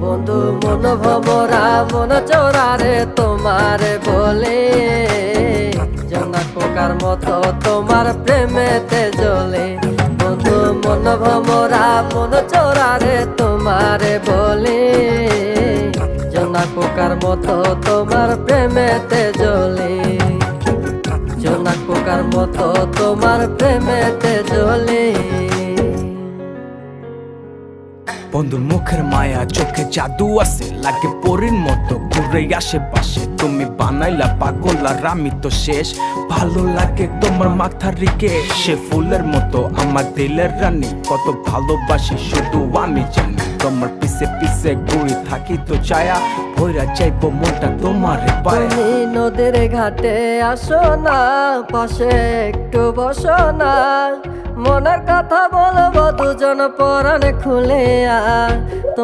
বন্ধু মন ভমরা মন চোরারে তোমারে বলে, জোনাক পোকার মতো তোমার প্রেমেতে জ্বলে। বন্ধু মন ভমরা মন চোরারে তোমারে বলে, জোনাক পোকার মতো তোমার প্রেমেতে জ্বলে। জোনাক পোকার মতো তোমার প্রেমেতে জ্বলে। বন্ধুর মুখের মায়া চোখে জাদু আছে, লাগে পরীর মতো ঘুরে আশেপাশে। তুমি বানাইলা পাগল আর আমি তো শেষ। ভালো লাগে তোমার মাথার রিকে, সে ফুলের মতো আমার দিলের রানী। কত ভালোবাসি শুধু আমি জানি, তোমার পিছে পিছে ঘুরে থাকি তো ছায়া। ভৈরা চাইবো মনটা তোমার পায়ে। তুমি নদীর ঘাটে আসো না, পাশে একটু বসো না, মনের কথা বলবো দুজন পরাণ খুলে।